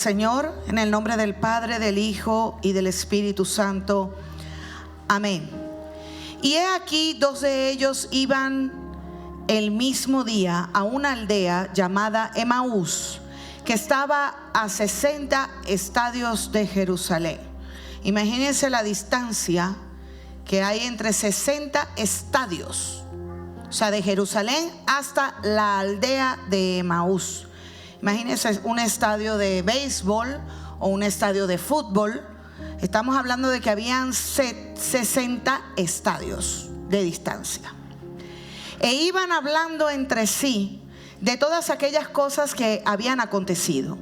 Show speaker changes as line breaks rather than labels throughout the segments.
Señor, en el nombre del Padre, del Hijo y del Espíritu Santo. Amén. Y he aquí, dos de ellos iban el mismo día a una aldea llamada Emaús, que estaba a 60 estadios de Jerusalén. Imagínense la distancia que hay entre 60 estadios, o sea, de Jerusalén hasta la aldea de Emaús. Imagínense un estadio de béisbol o un estadio de fútbol. Estamos hablando de que habían 60 estadios de distancia. E iban hablando entre sí de todas aquellas cosas que habían acontecido.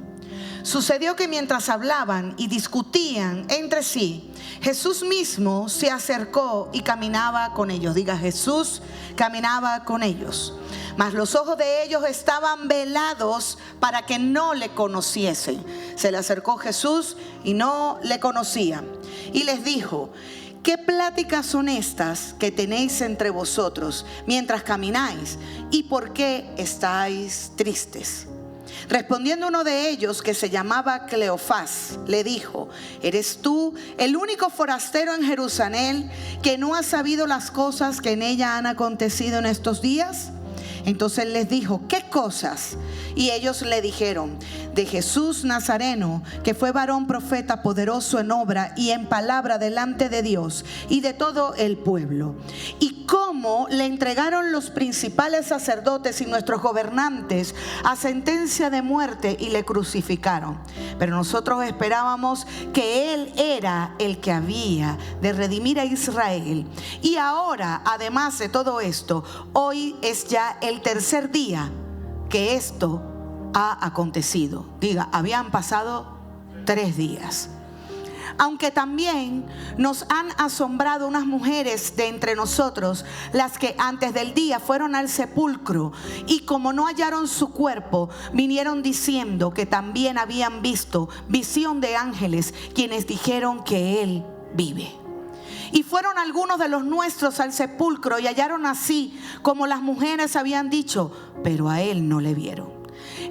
Sucedió que mientras hablaban y discutían entre sí, Jesús mismo se acercó y caminaba con ellos. Diga, Jesús caminaba con ellos. Mas los ojos de ellos estaban velados para que no le conociesen. Se le acercó Jesús y no le conocían. Y les dijo: ¿qué pláticas son estas que tenéis entre vosotros mientras camináis? ¿Y por qué estáis tristes? Respondiendo uno de ellos, que se llamaba Cleofás, le dijo: ¿eres tú el único forastero en Jerusalén que no ha sabido las cosas que en ella han acontecido en estos días? Entonces les dijo: ¿qué cosas? Y ellos le dijeron: de Jesús Nazareno, que fue varón profeta, poderoso en obra y en palabra delante de Dios y de todo el pueblo, y cómo le entregaron los principales sacerdotes y nuestros gobernantes a sentencia de muerte y le crucificaron. Pero nosotros esperábamos que Él era el que había de redimir a Israel. Y ahora, además de todo esto, hoy es ya el tercer día que esto ha acontecido. Diga, habían pasado 3 días. Aunque también nos han asombrado unas mujeres de entre nosotros, las que antes del día fueron al sepulcro, y como no hallaron su cuerpo, vinieron diciendo que también habían visto visión de ángeles, quienes dijeron que Él vive. Y fueron algunos de los nuestros al sepulcro y hallaron así como las mujeres habían dicho, pero a Él no le vieron.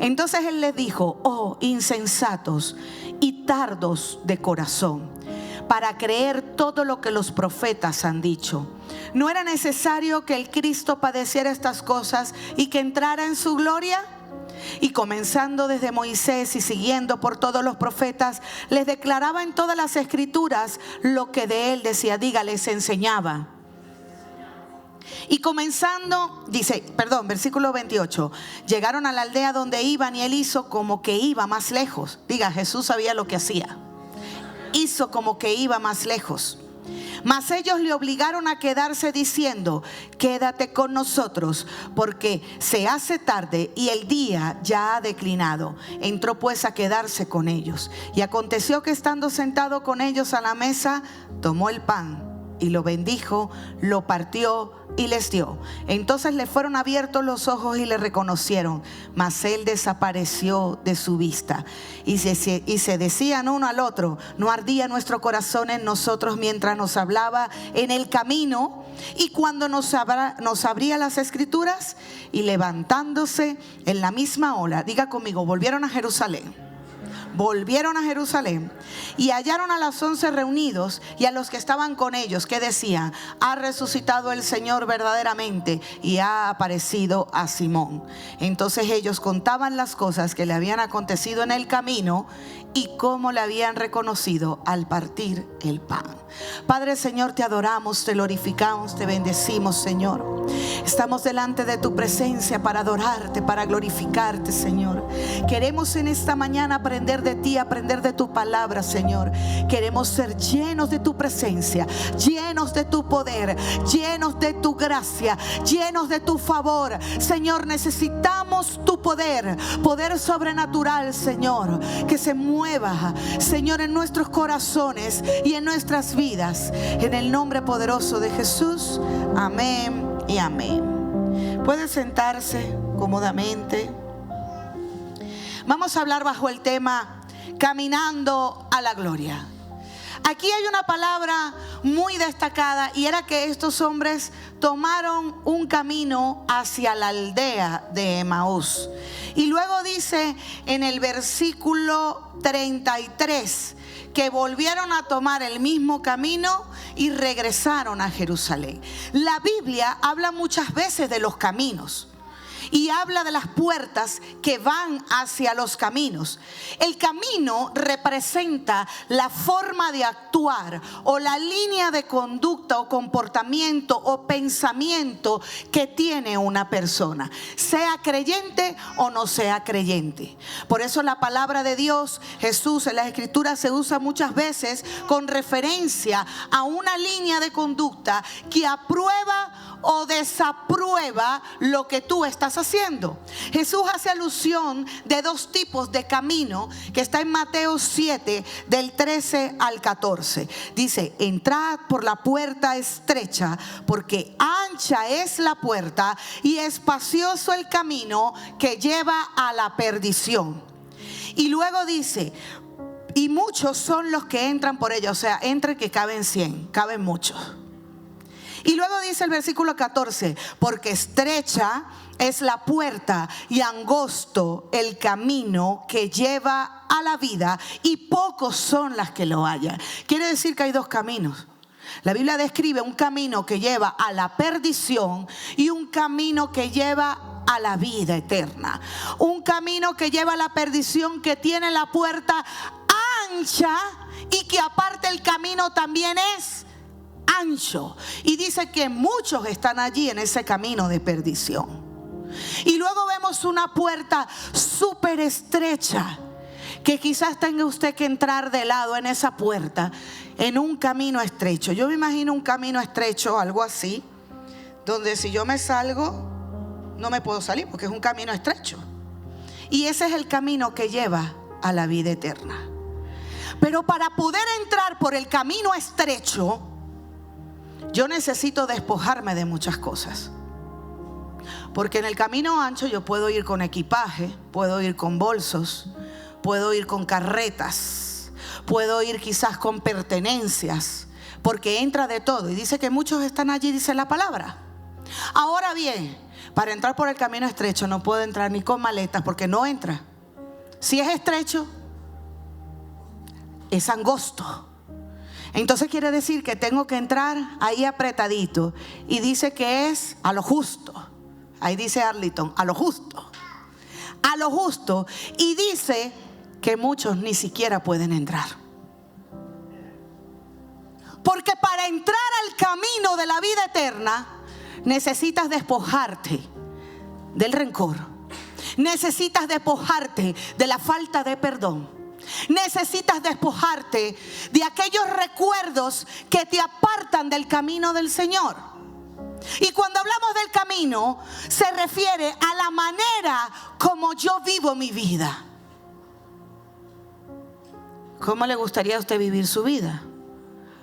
Entonces Él les dijo: oh insensatos y tardos de corazón, para creer todo lo que los profetas han dicho. ¿No era necesario que el Cristo padeciera estas cosas y que entrara en su gloria? Y comenzando desde Moisés y siguiendo por todos los profetas, les declaraba en todas las escrituras lo que de Él decía. Diga, les enseñaba. Y comenzando, versículo 28, llegaron a la aldea donde iban y Él hizo como que iba más lejos. Diga, Jesús sabía lo que hacía. Hizo como que iba más lejos. Mas ellos le obligaron a quedarse diciendo: quédate con nosotros, porque se hace tarde y el día ya ha declinado. Entró pues a quedarse con ellos. Y aconteció que estando sentado con ellos a la mesa, tomó el pan y lo bendijo, lo partió y les dio. Entonces le fueron abiertos los ojos y le reconocieron, mas Él desapareció de su vista. Y se decían uno al otro: ¿no ardía nuestro corazón en nosotros mientras nos hablaba en el camino y cuando nos abría las escrituras? Y levantándose en la misma hora, diga conmigo, volvieron a Jerusalén. Volvieron a Jerusalén y hallaron a los 11 reunidos y a los que estaban con ellos, que decían: ha resucitado el Señor verdaderamente y ha aparecido a Simón. Entonces ellos contaban las cosas que le habían acontecido en el camino y cómo le habían reconocido al partir el pan. Padre, Señor, te adoramos, te glorificamos, te bendecimos, Señor. Estamos delante de tu presencia para adorarte, para glorificarte, Señor. Queremos en esta mañana aprender de ti, aprender de tu palabra, Señor. Queremos ser llenos de tu presencia, llenos de tu poder, llenos de tu gracia, llenos de tu favor. Señor, necesitamos tu poder, poder sobrenatural, Señor, que se mueva, Señor, en nuestros corazones y en nuestras vidas. En el nombre poderoso de Jesús, amén y amén. Puede sentarse cómodamente. Vamos a hablar bajo el tema caminando a la gloria. Aquí hay una palabra muy destacada y era que estos hombres tomaron un camino hacia la aldea de Emaús. Y luego dice en el versículo 33 que volvieron a tomar el mismo camino y regresaron a Jerusalén. La Biblia habla muchas veces de los caminos y habla de las puertas que van hacia los caminos. El camino representa la forma de actuar o la línea de conducta o comportamiento o pensamiento que tiene una persona, sea creyente o no sea creyente. Por eso la palabra de Dios, Jesús, en las Escrituras se usa muchas veces con referencia a una línea de conducta que aprueba o desaprueba lo que tú estás haciendo. Jesús hace alusión de dos tipos de camino que está en Mateo 7 del 13 al 14. Dice: entrad por la puerta estrecha, porque ancha es la puerta y espacioso el camino que lleva a la perdición. Y luego dice: y muchos son los que entran por ella. O sea, entre que caben 100, caben muchos. Y luego dice el versículo 14: porque estrecha es la puerta y angosto el camino que lleva a la vida, y pocos son las que lo hallan. Quiere decir que hay dos caminos. La Biblia describe un camino que lleva a la perdición y un camino que lleva a la vida eterna. Un camino que lleva a la perdición, que tiene la puerta ancha y que aparte el camino también es ancho. Y dice que muchos están allí en ese camino de perdición. Y luego vemos una puerta súper estrecha, que quizás tenga usted que entrar de lado en esa puerta, en un camino estrecho. Yo me imagino un camino estrecho, algo así, donde si yo me salgo, no me puedo salir porque es un camino estrecho. Y ese es el camino que lleva a la vida eterna. Pero para poder entrar por el camino estrecho, yo necesito despojarme de muchas cosas. Porque en el camino ancho yo puedo ir con equipaje, puedo ir con bolsos, puedo ir con carretas, puedo ir quizás con pertenencias, porque entra de todo. Y dice que muchos están allí, dice la palabra. Ahora bien, para entrar por el camino estrecho no puedo entrar ni con maletas, porque no entra. Si es estrecho, es angosto. Entonces quiere decir que tengo que entrar ahí apretadito. Y dice que es a lo justo. Ahí dice Arlington, a lo justo. A lo justo. Y dice que muchos ni siquiera pueden entrar. Porque para entrar al camino de la vida eterna necesitas despojarte del rencor. Necesitas despojarte de la falta de perdón. Necesitas despojarte de aquellos recuerdos que te apartan del camino del Señor. Y cuando hablamos del camino, se refiere a la manera como yo vivo mi vida. ¿Cómo le gustaría a usted vivir su vida?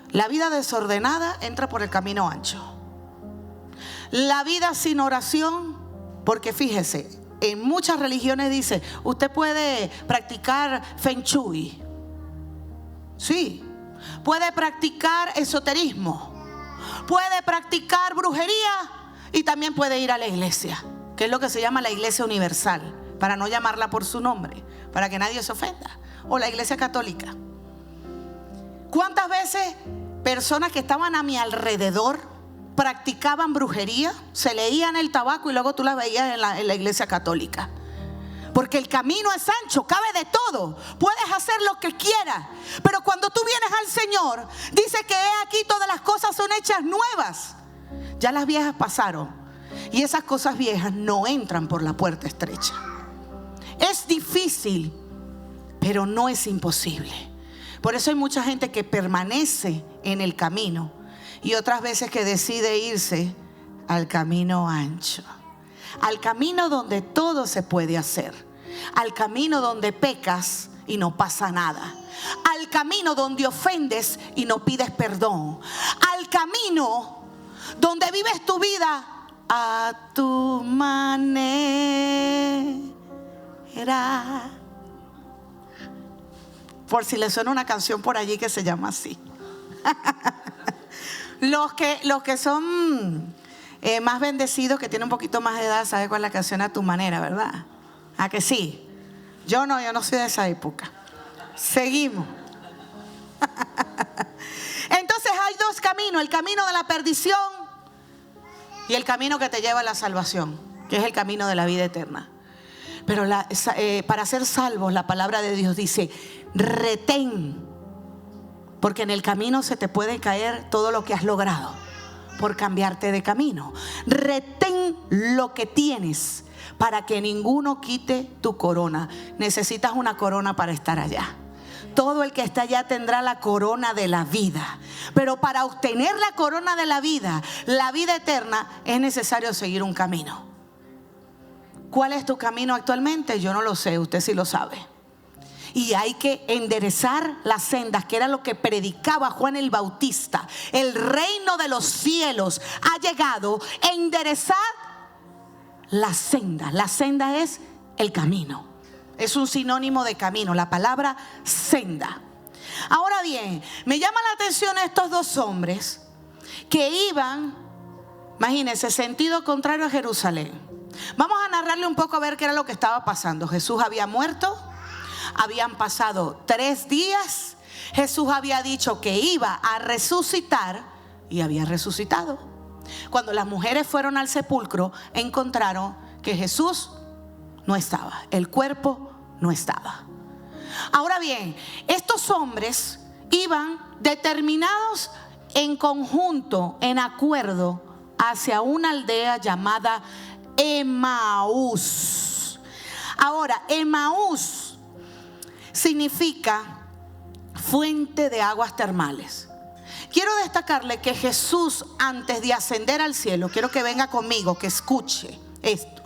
La vida desordenada entra por el camino ancho. La vida sin oración, porque fíjese, en muchas religiones dice, usted puede practicar Feng Shui. Sí. Puede practicar esoterismo. Puede practicar brujería. Y también puede ir a la iglesia, que es lo que se llama la iglesia universal, para no llamarla por su nombre, para que nadie se ofenda. O la iglesia católica. ¿Cuántas veces personas que estaban a mi alrededor practicaban brujería, se leían el tabaco y luego tú las veías en la iglesia católica? Porque el camino es ancho, cabe de todo, puedes hacer lo que quieras. Pero cuando tú vienes al Señor, dice que he aquí todas las cosas son hechas nuevas. Ya las viejas pasaron y esas cosas viejas no entran por la puerta estrecha. Es difícil, pero no es imposible. Por eso hay mucha gente que permanece en el camino y otras veces que decide irse al camino ancho, al camino donde todo se puede hacer, al camino donde pecas y no pasa nada, al camino donde ofendes y no pides perdón, al camino donde vives tu vida a tu manera. Por si le suena una canción por allí que se llama así. Los que son más bendecidos, que tienen un poquito más de edad, ¿sabe cuál es la canción A Tu Manera, verdad? ¿A que sí? Yo no soy de esa época. Seguimos. Entonces hay dos caminos: el camino de la perdición y el camino que te lleva a la salvación, que es el camino de la vida eterna. Pero para ser salvos, la palabra de Dios dice: retén, porque en el camino se te puede caer todo lo que has logrado por cambiarte de camino. Retén lo que tienes para que ninguno quite tu corona. Necesitas una corona para estar allá. Todo el que está allá tendrá la corona de la vida. Pero para obtener la corona de la vida eterna, es necesario seguir un camino. ¿Cuál es tu camino actualmente? Yo no lo sé, usted sí lo sabe. Y hay que enderezar las sendas, que era lo que predicaba Juan el Bautista. El reino de los cielos ha llegado. Enderezar la senda. La senda es el camino. Es un sinónimo de camino, la palabra senda. Ahora bien, me llama la atención estos dos hombres que iban, imagínense, sentido contrario a Jerusalén. Vamos a narrarle un poco a ver qué era lo que estaba pasando. Jesús había muerto, habían pasado 3 días. Jesús había dicho que iba a resucitar y había resucitado. Cuando las mujeres fueron al sepulcro, encontraron que Jesús no estaba, el cuerpo no estaba. Ahora bien, estos hombres iban determinados en conjunto, en acuerdo, hacia una aldea llamada Emaús. Ahora, Emaús significa fuente de aguas termales. Quiero destacarle que Jesús, antes de ascender al cielo, quiero que venga conmigo, que escuche esto,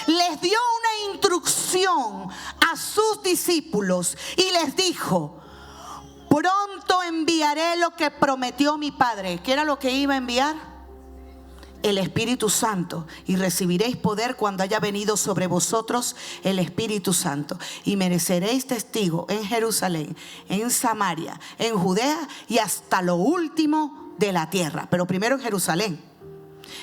les dio una instrucción a sus discípulos y les dijo: pronto enviaré lo que prometió mi Padre. ¿Qué era lo que iba a enviar? El Espíritu Santo. Y recibiréis poder cuando haya venido sobre vosotros el Espíritu Santo. Y mereceréis testigo en Jerusalén, en Samaria, en Judea y hasta lo último de la tierra. Pero primero en Jerusalén.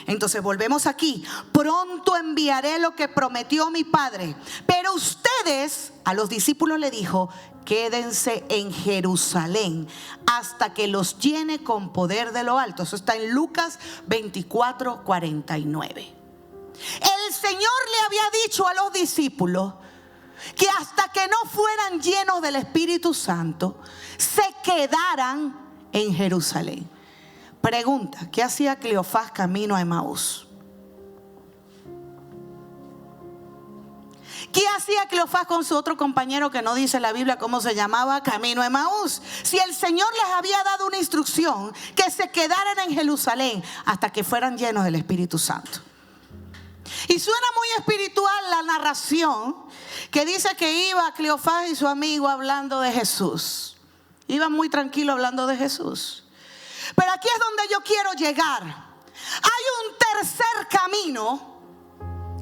Entonces volvemos aquí: pronto enviaré lo que prometió mi Padre. Pero ustedes, a los discípulos le dijo: quédense en Jerusalén hasta que los llene con poder de lo alto. Eso está en Lucas 24:49. El Señor le había dicho a los discípulos que hasta que no fueran llenos del Espíritu Santo, se quedaran en Jerusalén. Pregunta: ¿qué hacía Cleofás camino a Emaús? ¿Qué hacía Cleofás con su otro compañero que no dice la Biblia cómo se llamaba, camino a Emaús? Si el Señor les había dado una instrucción que se quedaran en Jerusalén hasta que fueran llenos del Espíritu Santo. Y suena muy espiritual la narración que dice que iba Cleofás y su amigo hablando de Jesús. Iban muy tranquilos hablando de Jesús. Pero aquí es donde yo quiero llegar. Hay un tercer camino,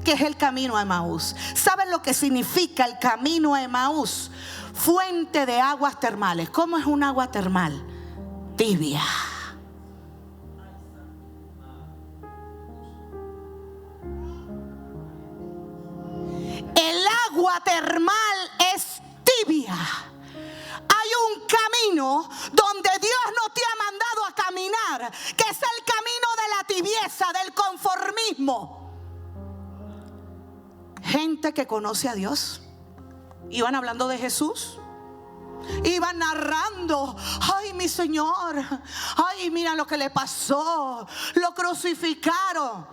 que es el camino a Emaús. ¿Saben lo que significa el camino a Emaús? Fuente de aguas termales. ¿Cómo es un agua termal? Tibia. El agua termal es tibia. Hay un camino donde Dios no te ha mandado a caminar, que es el camino de la tibieza, del conformismo. Gente que conoce a Dios, iban hablando de Jesús, iban narrando: ay, mi Señor, ay, mira lo que le pasó, lo crucificaron.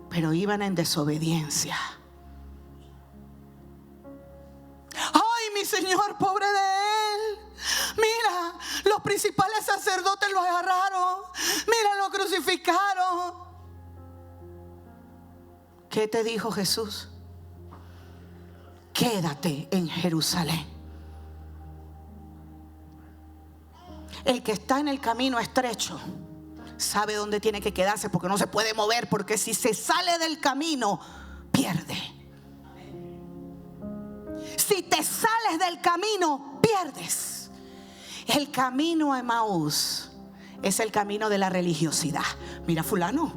Pero iban en desobediencia. Ay, mi Señor, pobre de él. Mira, los principales sacerdotes lo agarraron. Mira, lo crucificaron. ¿Qué te dijo Jesús? Quédate en Jerusalén. El que está en el camino estrecho sabe dónde tiene que quedarse, porque no se puede mover, porque si se sale del camino, pierde. Si te sales del camino, pierdes. El camino a Emaús es el camino de la religiosidad. Mira, fulano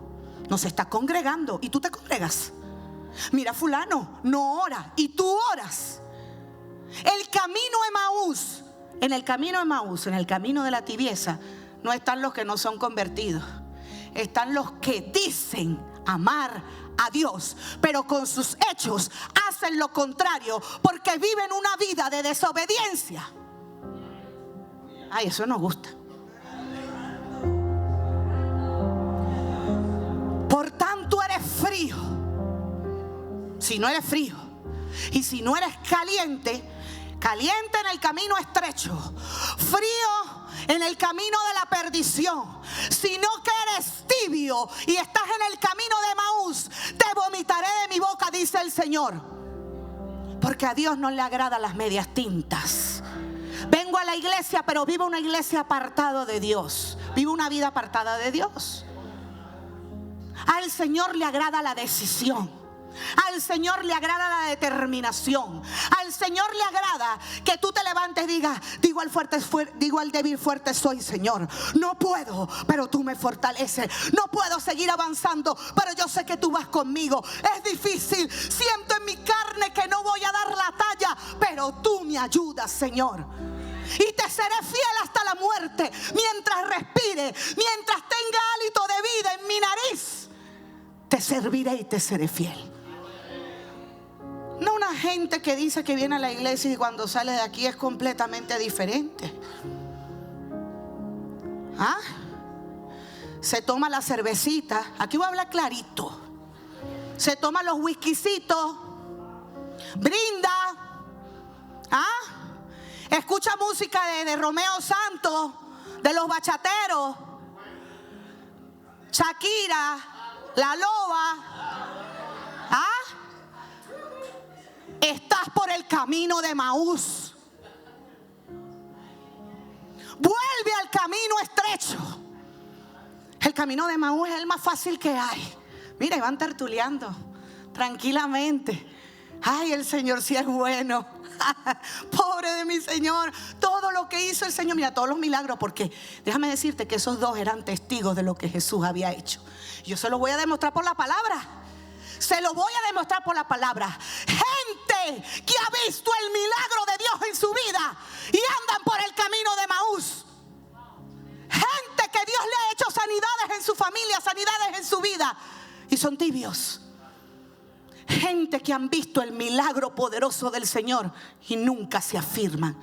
no se está congregando y tú te congregas. Mira, fulano no ora y tú oras. El camino a Emaús, en el camino a Emaús, en el camino de la tibieza, no están los que no son convertidos. Están los que dicen amar a Dios, pero con sus hechos hacen lo contrario, porque viven una vida de desobediencia. Ay, eso nos gusta. Por tanto eres frío, si no eres frío, y si no eres caliente, caliente en el camino estrecho, frío en el camino de la perdición. Si no que eres tibio y estás en el camino de Emaús, te vomitaré de mi boca, dice el Señor. Porque a Dios no le agradan las medias tintas. Vengo a la iglesia, pero vivo una iglesia apartada de Dios. Vivo una vida apartada de Dios. Al Señor le agrada la decisión. Al Señor le agrada la determinación. Al Señor le agrada que tú te levantes y digas: digo al débil fuerte soy, Señor. No puedo, pero tú me fortaleces. No puedo seguir avanzando, pero yo sé que tú vas conmigo. Es difícil, siento en mi carne que no voy a dar la talla, pero tú me ayudas, Señor. Y te seré fiel hasta la muerte. Mientras respire, mientras tenga hálito de vida en mi nariz, te serviré y te seré fiel. No una gente que dice que viene a la iglesia y cuando sale de aquí es completamente diferente. ¿Ah? Se toma la cervecita. Aquí voy a hablar clarito. Se toma los whiskycitos. Brinda. ¿Ah? Escucha música de Romeo Santos, de los bachateros, Shakira, La Loba. ¿Ah? Estás por el camino de Emaús. Vuelve al camino estrecho. El camino de Emaús es el más fácil que hay. Mira, van tertuleando tranquilamente. Ay, el Señor sí es bueno. Pobre de mi Señor. Todo lo que hizo el Señor. Mira, todos los milagros. Porque déjame decirte que esos dos eran testigos de lo que Jesús había hecho. Yo se lo voy a demostrar por la palabra. Se lo voy a demostrar por la palabra. Gente que ha visto el milagro de Dios en su vida y andan por el camino de Emaús. Gente que Dios le ha hecho sanidades en su familia, sanidades en su vida, y son tibios. Gente que han visto el milagro poderoso del Señor y nunca se afirman.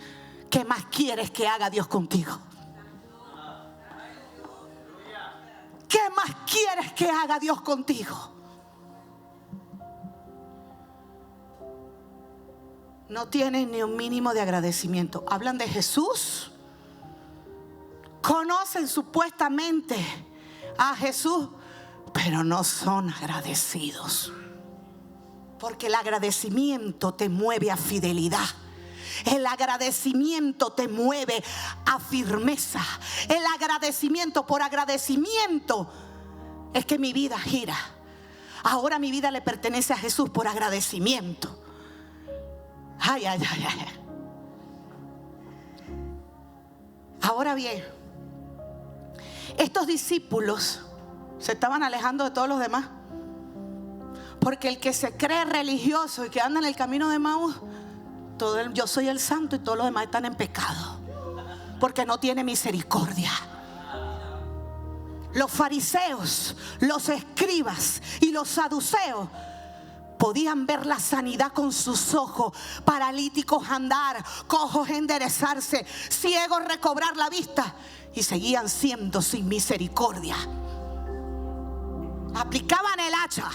¿Qué más quieres que haga Dios contigo? ¿Qué más quieres que haga Dios contigo? No tienen ni un mínimo de agradecimiento. Hablan de Jesús, conocen supuestamente a Jesús, pero no son agradecidos. Porque el agradecimiento te mueve a fidelidad. El agradecimiento te mueve a firmeza. El agradecimiento, por agradecimiento es que mi vida gira. Ahora mi vida le pertenece a Jesús por agradecimiento. Ay, ay, ay, ay. Ahora bien, estos discípulos se estaban alejando de todos los demás. Porque el que se cree religioso y que anda en el camino de Emaús, yo soy el santo y todos los demás están en pecado. Porque no tiene misericordia. Los fariseos, los escribas y los saduceos podían ver la sanidad con sus ojos, paralíticos andar, cojos enderezarse, ciegos recobrar la vista, y seguían siendo sin misericordia. Aplicaban el hacha,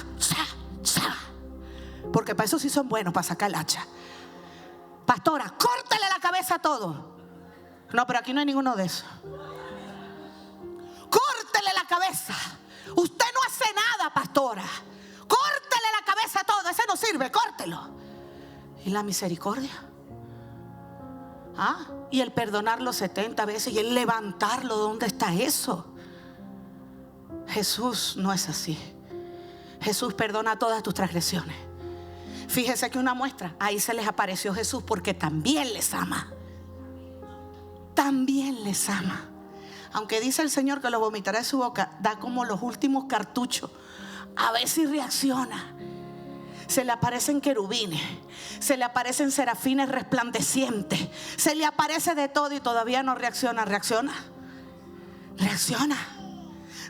porque para eso sí son buenos, para sacar el hacha. Pastora, córtele la cabeza a todo. No, pero aquí no hay ninguno de esos. Córtele la cabeza. Usted no hace nada, pastora. Córtele la cabeza a todo. Ese no sirve, córtelo. ¿Y la misericordia? ¿Ah? Y el perdonarlo 70 veces y el levantarlo, ¿dónde está eso? Jesús no es así. Jesús perdona todas tus transgresiones. Fíjese que una muestra, ahí se les apareció Jesús porque también les ama. también les ama. Aunque dice el Señor que lo vomitará de su boca, da como los últimos cartuchos. A ver si reacciona. Se le aparecen querubines, se le aparecen serafines resplandecientes, se le aparece de todo y todavía no reacciona.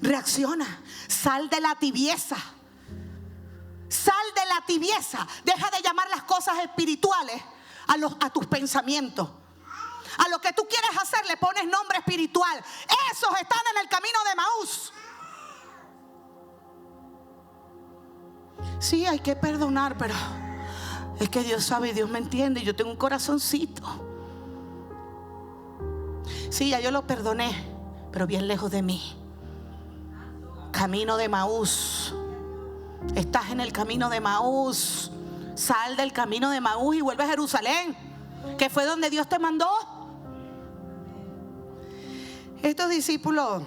Reacciona. Sal de la tibieza. Deja de llamar las cosas espirituales a tus pensamientos. A lo que tú quieres hacer le pones nombre espiritual. Esos están en el camino de Emaús. Sí, hay que perdonar, pero es que Dios sabe y Dios me entiende. Y yo tengo un corazoncito. Sí, ya yo lo perdoné, pero bien lejos de mí. Camino de Emaús. Estás en el camino de Emaús. Sal del camino de Emaús y vuelve a Jerusalén, que fue donde Dios te mandó. Estos discípulos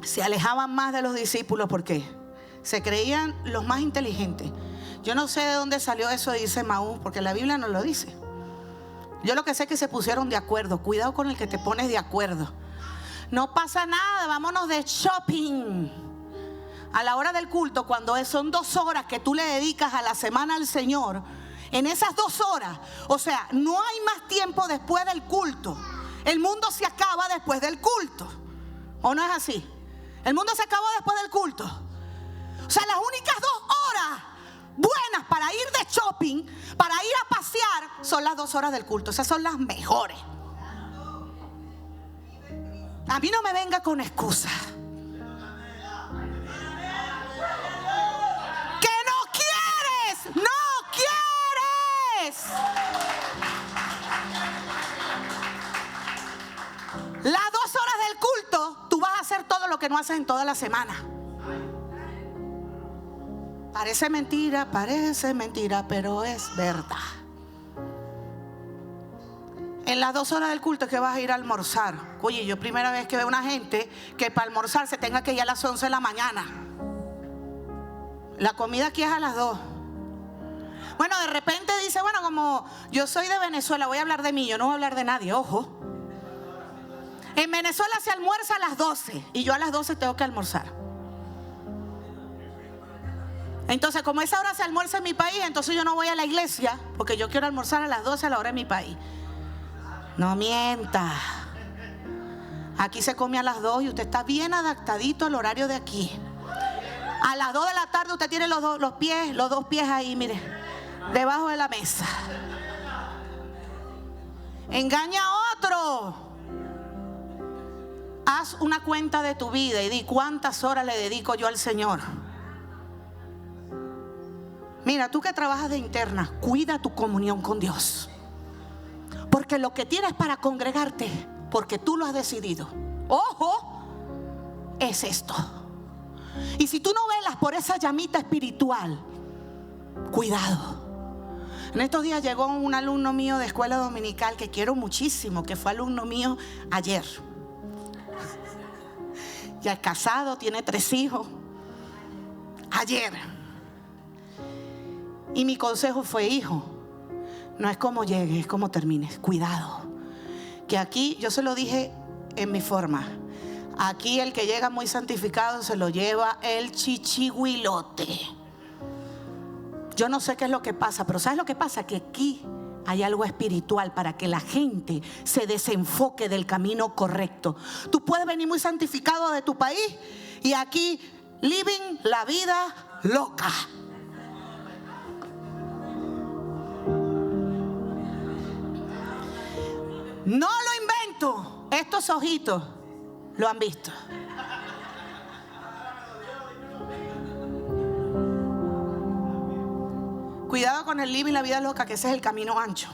se alejaban más de los discípulos porque se creían los más inteligentes. Yo no sé de dónde salió eso de irse Emaús, porque la Biblia no lo dice. Yo lo que sé es que se pusieron de acuerdo. Cuidado con el que te pones de acuerdo. No pasa nada, vámonos de shopping. A la hora del culto, cuando son 2 horas que tú le dedicas a la semana al Señor, en esas 2 horas, o sea, no hay más tiempo después del culto. El mundo se acaba después del culto. ¿O no es así? El mundo se acabó después del culto. O sea, las únicas 2 horas buenas para ir de shopping, para ir a pasear, son las 2 horas del culto. Esas son las mejores. A mí no me venga con excusas. Que no quieres. Las 2 horas del culto, tú vas a hacer todo lo que no haces en toda la semana. Parece mentira, pero es verdad. En las 2 horas del culto es que vas a ir a almorzar. Oye, yo primera vez que veo una gente que para almorzar se tenga que ir a las 11 de la mañana. La comida aquí es a las 2. Bueno, de repente dice, bueno, como yo soy de Venezuela, voy a hablar de mí, yo no voy a hablar de nadie, ojo. En Venezuela se almuerza a las 12 y yo a las 12 tengo que almorzar. Entonces, como esa hora se almuerza en mi país, entonces yo no voy a la iglesia porque yo quiero almorzar a las 12 a la hora de mi país. No mienta. Aquí se come a las 2 y usted está bien adaptadito al horario de aquí. A las 2 de la tarde usted tiene los dos pies ahí, mire, debajo de la mesa. Engaña a otro. Haz una cuenta de tu vida y di cuántas horas le dedico yo al Señor. Mira, tú que trabajas de interna, cuida tu comunión con Dios. Porque lo que tienes para congregarte, porque tú lo has decidido, ojo, es esto. Y si tú no velas por esa llamita espiritual, cuidado. En estos días llegó un alumno mío de escuela dominical que quiero muchísimo, que fue alumno mío ayer. Ya es casado, tiene 3 hijos. Ayer. Y mi consejo fue, hijo, no es como llegues, es como termines. Cuidado. Que aquí, yo se lo dije en mi forma. Aquí el que llega muy santificado se lo lleva el chichihuilote. Yo no sé qué es lo que pasa, pero ¿sabes lo que pasa? Que aquí hay algo espiritual para que la gente se desenfoque del camino correcto. Tú puedes venir muy santificado de tu país y aquí living la vida loca. No lo invento. Estos ojitos lo han visto. Cuidado con el living la vida loca, que ese es el camino ancho.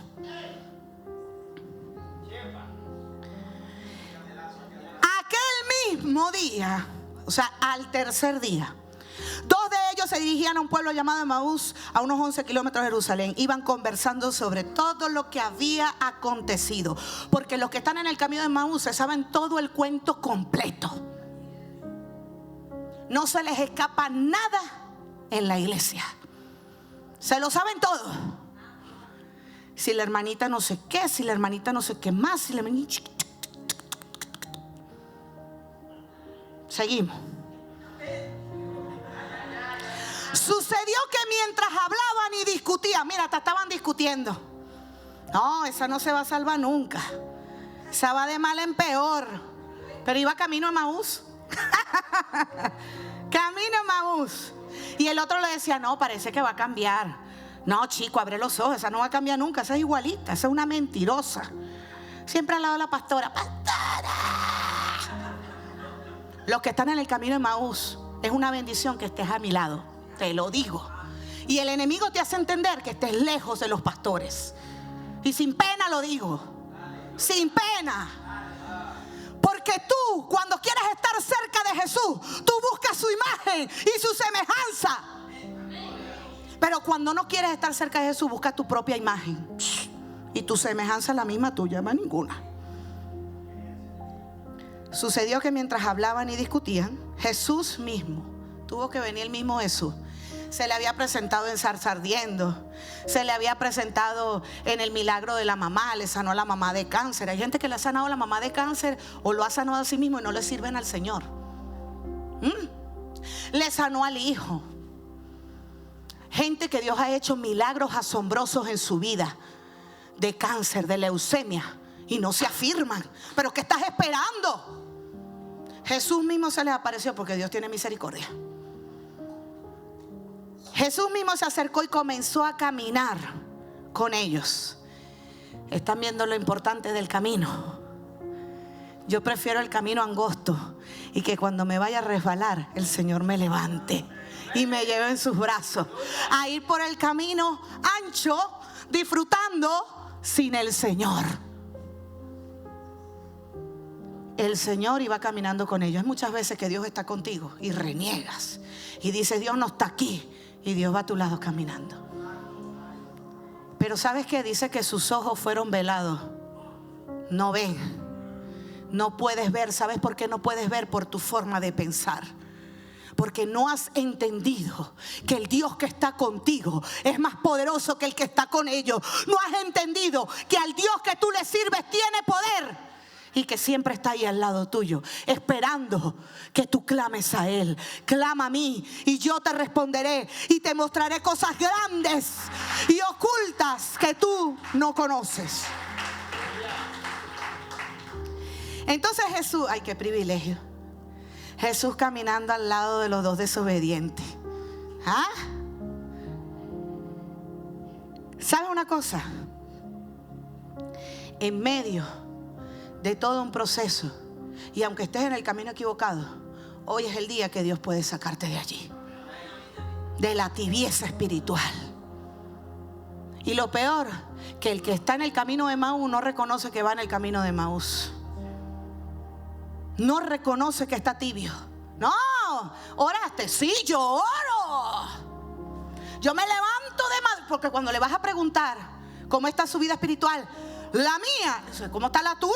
Aquel mismo día, o sea, al tercer día, 2 de ellos se dirigían a un pueblo llamado Emaús, a unos 11 kilómetros de Jerusalén. Iban conversando sobre todo lo que había acontecido, porque los que están en el camino de Emaús se saben todo el cuento completo. No se les escapa nada en la iglesia. Se lo saben todo. Si la hermanita no sé qué, si la hermanita no sé qué más, si la hermanita... Seguimos. Sucedió que mientras hablaban y discutían, mira, hasta estaban discutiendo. No, esa no se va a salvar nunca. Esa va de mal en peor. Pero iba camino a Emaús. Camino a Emaús. Y el otro le decía, no, parece que va a cambiar. No, chico, abre los ojos, esa no va a cambiar nunca. Esa es igualita, esa es una mentirosa. Siempre al lado de la pastora. ¡Pastora! Los que están en el camino de Emaús, es una bendición que estés a mi lado. Te lo digo. Y el enemigo te hace entender que estés lejos de los pastores. Y sin pena lo digo. Sin pena. Porque tú, cuando quieres estar cerca de Jesús, tú buscas su imagen y su semejanza. Pero cuando no quieres estar cerca de Jesús, buscas tu propia imagen. Y tu semejanza es la misma tuya, más ninguna. Sucedió que mientras hablaban y discutían, Jesús mismo, tuvo que venir el mismo Jesús. Se le había presentado en zarza ardiendo. Se le había presentado en el milagro de la mamá. Le sanó a la mamá de cáncer. Hay gente que le ha sanado a la mamá de cáncer o lo ha sanado a sí mismo y no le sirven al Señor. Le sanó al hijo. Gente que Dios ha hecho milagros asombrosos en su vida, de cáncer, de leucemia, y no se afirman. Pero ¿qué estás esperando? Jesús mismo se les apareció porque Dios tiene misericordia. Jesús mismo se acercó y comenzó a caminar con ellos. Están viendo lo importante del camino. Yo prefiero el camino angosto y que cuando me vaya a resbalar, el Señor me levante y me lleve en sus brazos, a ir por el camino ancho, disfrutando sin el Señor. El Señor iba caminando con ellos. Hay muchas veces que Dios está contigo y reniegas y dices, Dios no está aquí, y Dios va a tu lado caminando. Pero ¿sabes qué? Dice que sus ojos fueron velados. No ven, no puedes ver. ¿Sabes por qué no puedes ver? Por tu forma de pensar. Porque no has entendido que el Dios que está contigo es más poderoso que el que está con ellos. No has entendido que al Dios que tú le sirves tiene poder y que siempre está ahí al lado tuyo, esperando que tú clames a Él. Clama a mí y yo te responderé y te mostraré cosas grandes y ocultas que tú no conoces. Entonces Jesús, ay, qué privilegio. Jesús caminando al lado de los dos desobedientes. ¿Ah? ¿Sabe una cosa? En medio de todo un proceso, y aunque estés en el camino equivocado, hoy es el día que Dios puede sacarte de allí, de la tibieza espiritual. Y lo peor, que el que está en el camino de Emaús no reconoce que va en el camino de Emaús. No reconoce que está tibio. No, oraste. Sí, yo oro. Yo me levanto de madrugada, porque cuando le vas a preguntar cómo está su vida espiritual, la mía, ¿cómo está la tuya?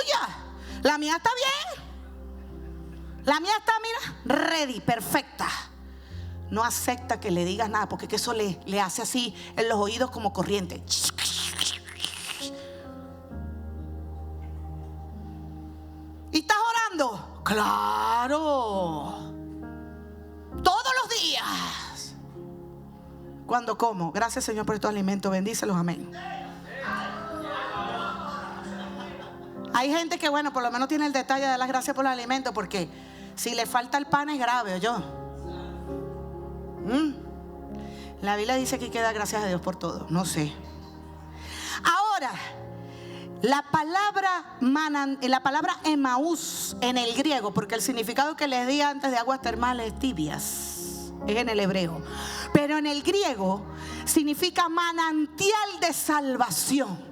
La mía está bien. La mía está, mira, ready, perfecta. No acepta que le digas nada, porque eso le hace así en los oídos como corriente. ¿Y estás orando? Claro. Todos los días. ¿Cuándo como? Gracias, Señor, por estos alimentos. Bendícelos, amén. Hay gente que, bueno, por lo menos tiene el detalle de dar las gracias por los alimentos, porque si le falta el pan es grave, ¿o yo? La Biblia dice que hay que dar gracias a Dios por todo. No sé. Ahora, la palabra Emaús en el griego, porque el significado que les di antes de aguas termales tibias es en el hebreo, pero en el griego significa manantial de salvación.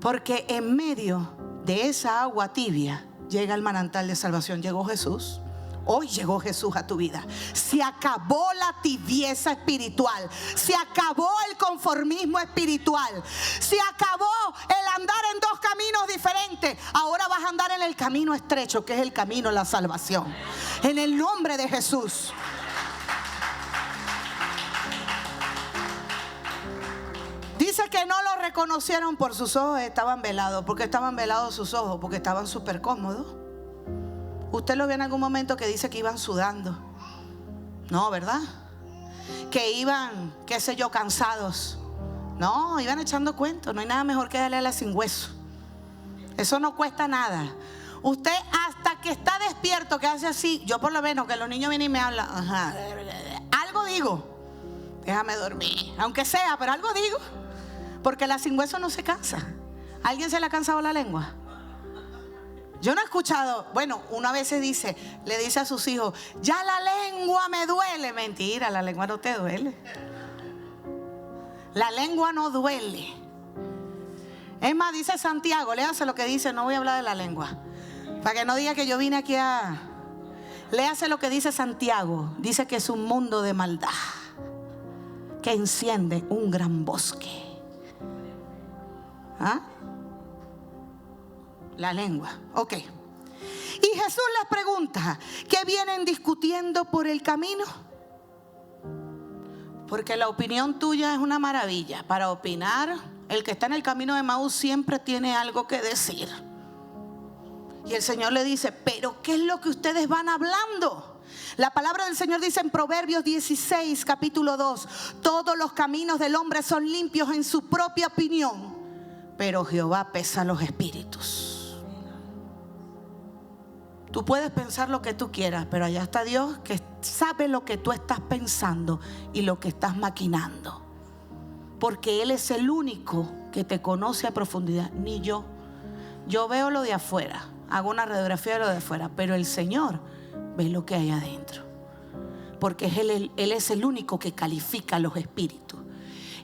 Porque en medio de esa agua tibia llega el manantial de salvación. Llegó Jesús. Hoy llegó Jesús a tu vida. Se acabó la tibieza espiritual. Se acabó el conformismo espiritual. Se acabó el andar en dos caminos diferentes. Ahora vas a andar en el camino estrecho, que es el camino de la salvación. En el nombre de Jesús. Dice que no lo reconocieron por sus ojos, estaban velados. ¿Por qué estaban velados sus ojos? Porque estaban súper cómodos. Usted lo vio en algún momento que dice que iban sudando. No, ¿verdad? Que iban, qué sé yo, cansados. No, iban echando cuentos. No hay nada mejor que darle a la sin hueso. Eso no cuesta nada. Usted hasta que está despierto, que hace así. Yo por lo menos, que los niños vienen y me hablan, ajá, algo digo. Déjame dormir, aunque sea, pero algo digo. Porque la sin hueso no se cansa. ¿Alguien se le ha cansado la lengua? Yo no he escuchado. Bueno, uno a veces le dice a sus hijos, ya la lengua me duele. Mentira, la lengua no te duele. La lengua no duele. Es más, dice Santiago, léase lo que dice, no voy a hablar de la lengua, para que no diga que yo vine aquí a... Léase lo que dice Santiago. Dice que es un mundo de maldad que enciende un gran bosque. ¿Ah? La lengua, ok. Y Jesús les pregunta, ¿qué vienen discutiendo por el camino? Porque la opinión tuya es una maravilla. Para opinar, el que está en el camino de Emaús siempre tiene algo que decir. Y el Señor le dice, ¿pero qué es lo que ustedes van hablando? La palabra del Señor dice en Proverbios 16, capítulo 2, todos los caminos del hombre son limpios en su propia opinión, pero Jehová pesa los espíritus. Tú puedes pensar lo que tú quieras, pero allá está Dios que sabe lo que tú estás pensando y lo que estás maquinando. Porque Él es el único que te conoce a profundidad, ni yo. Yo veo lo de afuera, hago una radiografía de lo de afuera, pero el Señor ve lo que hay adentro. Porque Él es el único que califica los espíritus.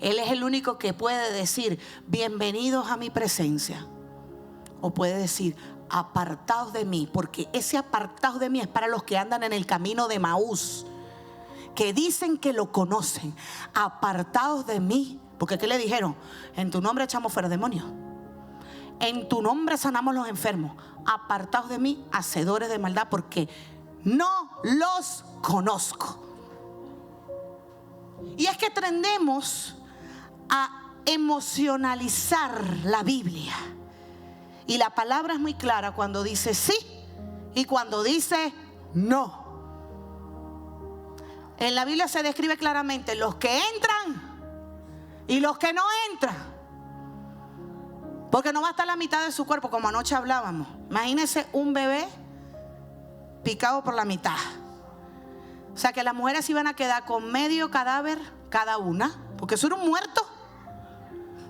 Él es el único que puede decir, bienvenidos a mi presencia. O puede decir, apartados de mí, porque ese apartados de mí es para los que andan en el camino de Emaús, que dicen que lo conocen. Apartados de mí, porque ¿qué le dijeron? En tu nombre echamos fuera demonios, en tu nombre sanamos los enfermos. Apartados de mí, hacedores de maldad, porque no los conozco. Y es que tendemos a emocionalizar la Biblia. Y la palabra es muy clara cuando dice sí y cuando dice no. En la Biblia se describe claramente los que entran y los que no entran. Porque no va a estar la mitad de su cuerpo, como anoche hablábamos. Imagínense un bebé picado por la mitad. O sea que las mujeres iban a quedar con medio cadáver cada una, porque eso era un muerto.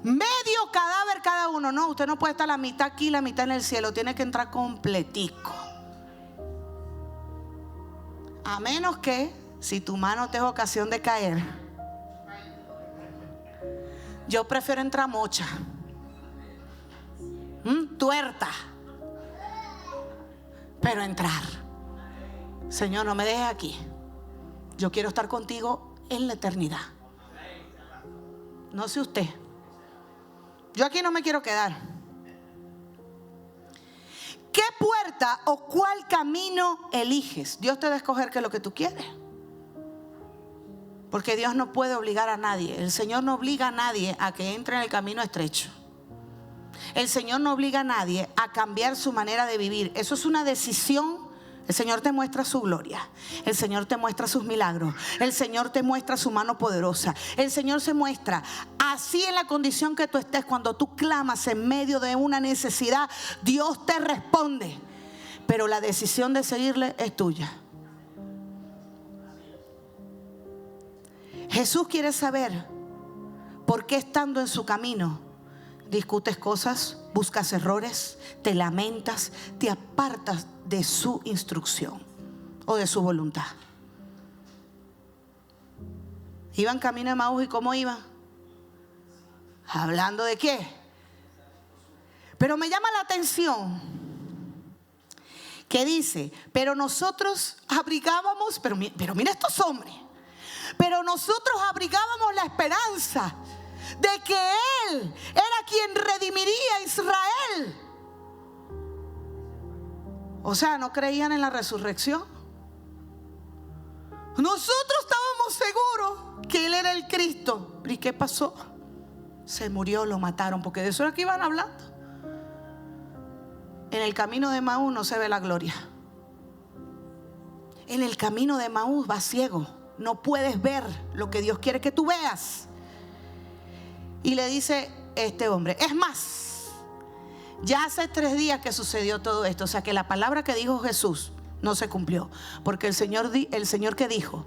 Medio cadáver cada uno. No, usted no puede estar la mitad aquí, la mitad en el cielo. Tiene que entrar completico. A menos que, si tu mano te es ocasión de caer, yo prefiero entrar mocha, tuerta, pero entrar. Señor, no me dejes aquí. Yo quiero estar contigo en la eternidad. No sé usted, yo aquí no me quiero quedar. ¿Qué puerta o cuál camino eliges? Dios te va a escoger qué es lo que tú quieres. Porque Dios no puede obligar a nadie. El Señor no obliga a nadie a que entre en el camino estrecho. El Señor no obliga a nadie a cambiar su manera de vivir. Eso es una decisión. El Señor te muestra su gloria. El Señor te muestra sus milagros. El Señor te muestra su mano poderosa. El Señor se muestra así en la condición que tú estés. Cuando tú clamas en medio de una necesidad, Dios te responde. Pero la decisión de seguirle es tuya. Jesús quiere saber por qué, estando en su camino, discutes cosas, buscas errores, te lamentas, te apartas de su instrucción o de su voluntad. Iban camino a Emaús, ¿y cómo iban? ¿Hablando de qué? Pero me llama la atención que dice, pero nosotros abrigábamos, pero mira estos hombres, pero nosotros abrigábamos la esperanza de que Él era quien redimiría a Israel. O sea, no creían en la resurrección. Nosotros estábamos seguros que Él era el Cristo. ¿Y qué pasó? Se murió, lo mataron, porque de eso era que iban hablando. En el camino de Emaús no se ve la gloria. en el camino de Emaús vas ciego, no puedes ver lo que Dios quiere que tú veas. Y le dice este hombre, es más, ya hace 3 días que sucedió todo esto. O sea que la palabra que dijo Jesús no se cumplió, porque el Señor que dijo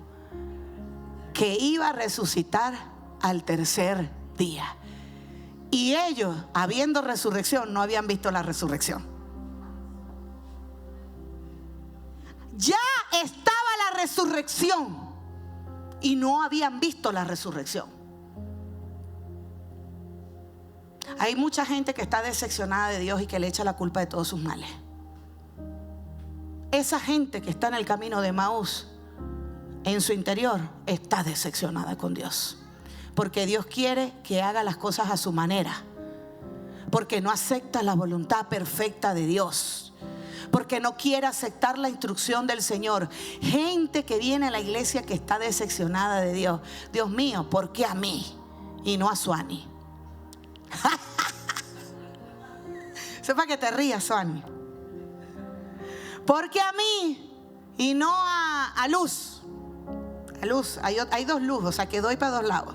que iba a resucitar al 3er día, y ellos, habiendo resurrección, no habían visto la resurrección. Ya estaba la resurrección y no habían visto la resurrección. Hay mucha gente que está decepcionada de Dios y que le echa la culpa de todos sus males. Esa gente que está en el camino de Emaús, en su interior está decepcionada con Dios, porque Dios quiere que haga las cosas a su manera, porque no acepta la voluntad perfecta de Dios, porque no quiere aceptar la instrucción del Señor. Gente que viene a la iglesia que está decepcionada de Dios. Dios mío, ¿por qué a mí y no a Suani? Sepa que te rías, Suani. ¿Por qué a mí y no a Luz? A Luz, hay 2 Luz, o sea que doy para 2 lados.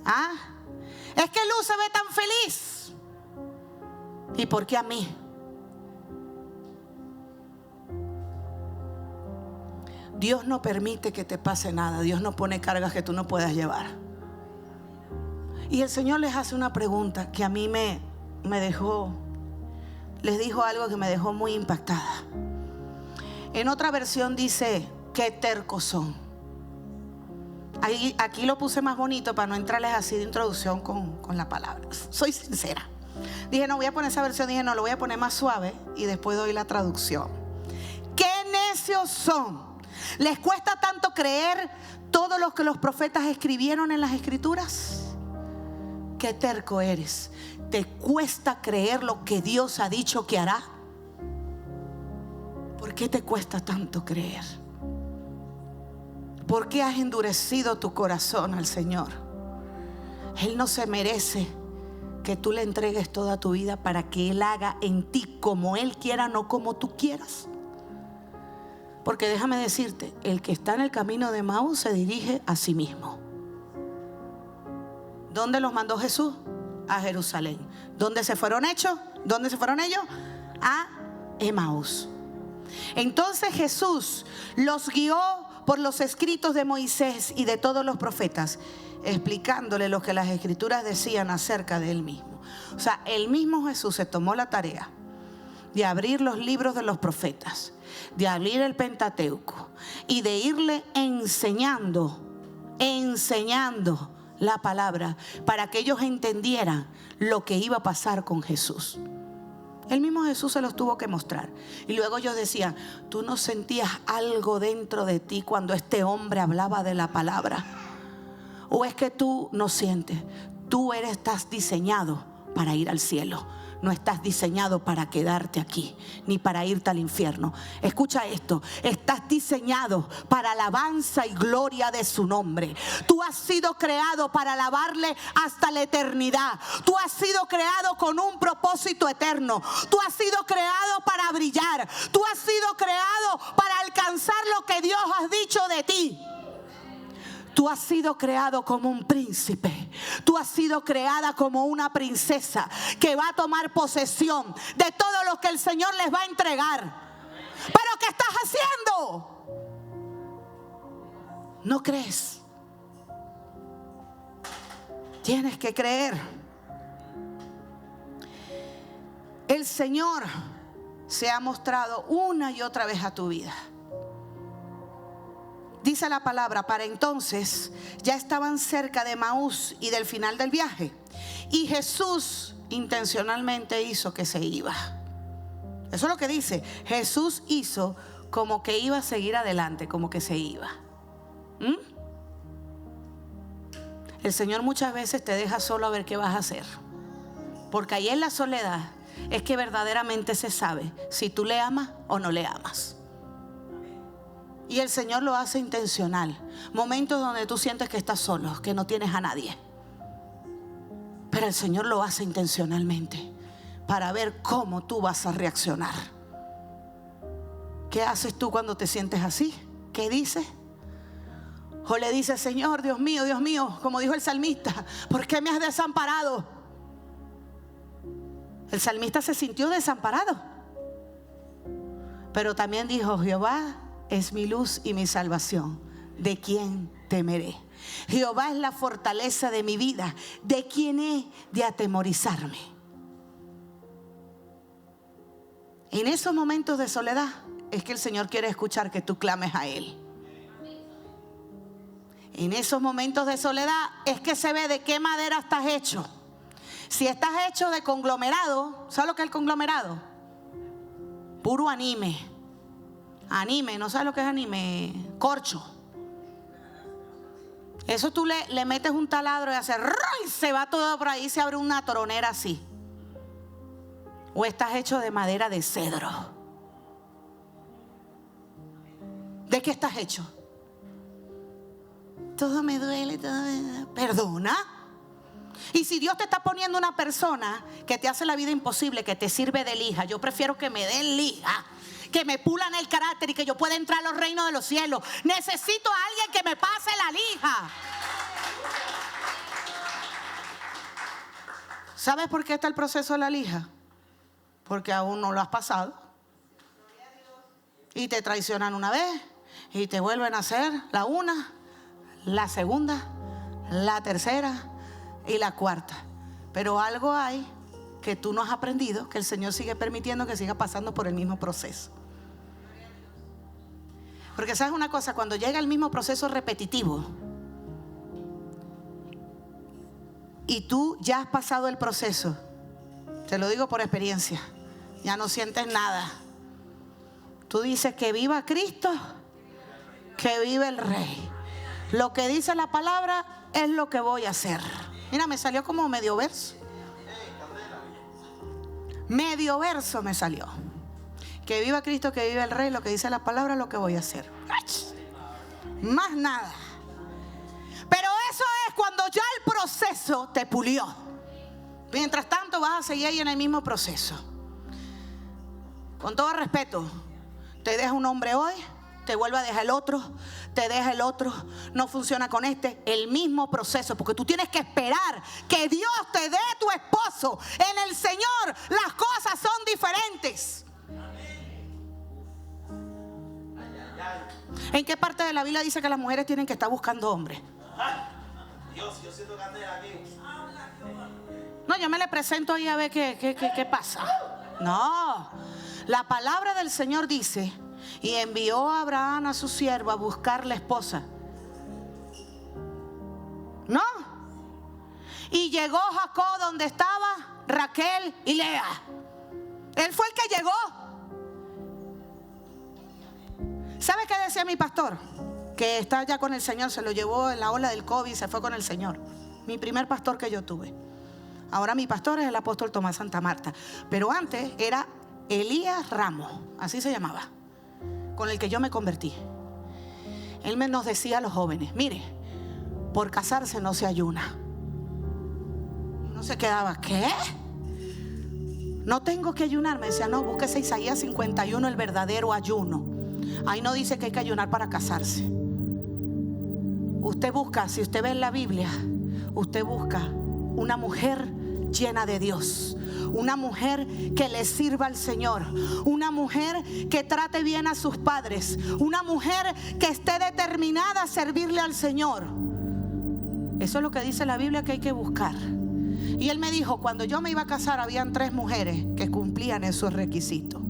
¿Ah? Es que Luz se ve tan feliz. ¿Y por qué a mí? Dios no permite que te pase nada. Dios no pone cargas que tú no puedas llevar. Y el Señor les hace una pregunta que a mí les dijo algo que me dejó muy impactada. En otra versión dice, qué tercos son. Aquí lo puse más bonito para no entrarles así de introducción con la palabra. Soy sincera. Dije, no voy a poner esa versión. Dije, no, lo voy a poner más suave y después doy la traducción. Qué necios son. ¿Les cuesta tanto creer todo lo que los profetas escribieron en las escrituras? Qué terco eres. ¿Te cuesta creer lo que Dios ha dicho que hará? ¿Por qué te cuesta tanto creer? ¿Por qué has endurecido tu corazón al Señor? Él no se merece que tú le entregues toda tu vida para que Él haga en ti como Él quiera, no como tú quieras. Porque déjame decirte, el que está en el camino de Emaús se dirige a sí mismo. ¿Dónde los mandó Jesús? A Jerusalén. ¿Dónde se fueron ellos? ¿Dónde se fueron ellos? A Emaús. Entonces Jesús los guió por los escritos de Moisés y de todos los profetas, explicándole lo que las escrituras decían acerca de Él mismo. O sea, el mismo Jesús se tomó la tarea de abrir los libros de los profetas, de abrir el Pentateuco y de irle enseñando la palabra para que ellos entendieran lo que iba a pasar con Jesús. El mismo Jesús se los tuvo que mostrar. Y luego ellos decían, ¿tú no sentías algo dentro de ti cuando este hombre hablaba de la palabra? ¿O es que tú no sientes? Tú estás diseñado para ir al cielo. No estás diseñado para quedarte aquí, ni para irte al infierno. Escucha esto, estás diseñado para alabanza y gloria de su nombre. Tú has sido creado para alabarle hasta la eternidad. Tú has sido creado con un propósito eterno. Tú has sido creado para brillar. Tú has sido creado para alcanzar lo que Dios ha dicho de ti. Tú has sido creado como un príncipe. Tú has sido creada como una princesa que va a tomar posesión de todo lo que el Señor les va a entregar. ¿Pero qué estás haciendo? ¿No crees? Tienes que creer. El Señor se ha mostrado una y otra vez a tu vida. Dice la palabra, para entonces ya estaban cerca de Emaús y del final del viaje. Y Jesús intencionalmente hizo que se iba. Eso es lo que dice. Jesús hizo como que iba a seguir adelante, como que se iba. El Señor muchas veces te deja solo a ver qué vas a hacer. Porque ahí en la soledad es que verdaderamente se sabe si tú le amas o no le amas. Y el Señor lo hace intencional. Momentos donde tú sientes que estás solo, que no tienes a nadie. Pero el Señor lo hace intencionalmente para ver cómo tú vas a reaccionar. ¿Qué haces tú cuando te sientes así? ¿Qué dices? O le dices: Señor, Dios mío, como dijo el salmista, ¿por qué me has desamparado? El salmista se sintió desamparado, pero también dijo: Jehová es mi luz y mi salvación, ¿de quién temeré? Jehová es la fortaleza de mi vida, ¿de quién he de atemorizarme? En esos momentos de soledad es que el Señor quiere escuchar que tú clames a Él. En esos momentos de soledad es que se ve de qué madera estás hecho. Si estás hecho de conglomerado, ¿sabes lo que es el conglomerado? Puro anime. Anime, ¿no sabes lo que es anime? Corcho. Eso tú le metes un taladro y hace y se va todo por ahí, se abre una toronera así. O estás hecho de madera de cedro. ¿De qué estás hecho? Todo me duele, perdona. Y si Dios te está poniendo una persona que te hace la vida imposible, que te sirve de lija, yo prefiero que me den lija, que me pulan el carácter y que yo pueda entrar a los reinos de los cielos. Necesito a alguien que me pase la lija. ¿Sabes por qué está el proceso de la lija? Porque aún no lo has pasado. Y te traicionan una vez y te vuelven a hacer la una, la segunda, la tercera y la cuarta. Pero algo hay que tú no has aprendido, que el Señor sigue permitiendo que siga pasando por el mismo proceso. Porque sabes una cosa, cuando llega el mismo proceso repetitivo y tú ya has pasado el proceso, te lo digo por experiencia, ya no sientes nada. Tú dices: que viva Cristo, que vive el Rey. Lo que dice la palabra es lo que voy a hacer. Mira, me salió como medio verso. Medio verso me salió. Que viva Cristo, que vive el Rey. Lo que dice la palabra es lo que voy a hacer. Más nada. Pero eso es cuando ya el proceso te pulió. Mientras tanto vas a seguir ahí en el mismo proceso. Con todo respeto, te deja un hombre hoy, te vuelve a dejar el otro, te deja el otro, no funciona con este, el mismo proceso, porque tú tienes que esperar que Dios te dé tu esposo. En el Señor las cosas son diferentes. ¿En qué parte de la Biblia dice que las mujeres tienen que estar buscando hombres?
Dios, yo siento candela aquí.
No, yo me le presento ahí a ver qué pasa. No, la palabra del Señor dice: y envió a Abraham a su siervo a buscar la esposa. No. Y llegó Jacob donde estaba Raquel y Lea. Él fue el que llegó. ¿Sabe qué decía mi pastor? Que está ya con el Señor, se lo llevó en la ola del COVID y se fue con el Señor. Mi primer pastor que yo tuve. Ahora mi pastor es el apóstol Tomás Santa Marta. Pero antes era Elías Ramos, así se llamaba, con el que yo me convertí. Él nos decía a los jóvenes: mire, por casarse no se ayuna. No se quedaba: ¿qué? No tengo que ayunar. Me decía: no, búsquese Isaías 51, el verdadero ayuno. Ahí no dice que hay que ayunar para casarse. Usted busca, si usted ve en la Biblia, usted busca una mujer llena de Dios, una mujer que le sirva al Señor, una mujer que trate bien a sus padres, una mujer que esté determinada a servirle al Señor. Eso es lo que dice la Biblia que hay que buscar. Y él me dijo: cuando yo me iba a casar habían 3 mujeres que cumplían esos requisitos.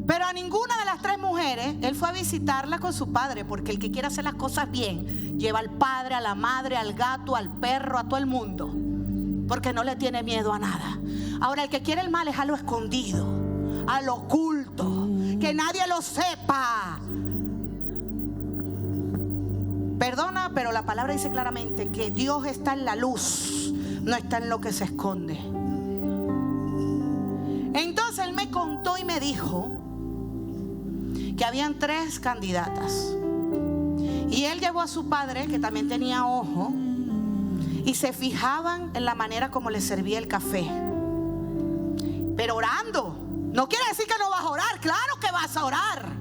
Pero a ninguna de las 3 mujeres él fue a visitarla con su padre, porque el que quiere hacer las cosas bien lleva al padre, a la madre, al gato, al perro, a todo el mundo, porque no le tiene miedo a nada. Ahora, el que quiere el mal es a lo escondido, a lo oculto, que nadie lo sepa. Perdona, pero la palabra dice claramente que Dios está en la luz, no está en lo que se esconde. Entonces él me contó y me dijo que habían 3 candidatas. Y él llevó a su padre, que también tenía ojo, y se fijaban en la manera como le servía el café. Pero orando, No quiere decir que no vas a orar. Claro que vas a orar.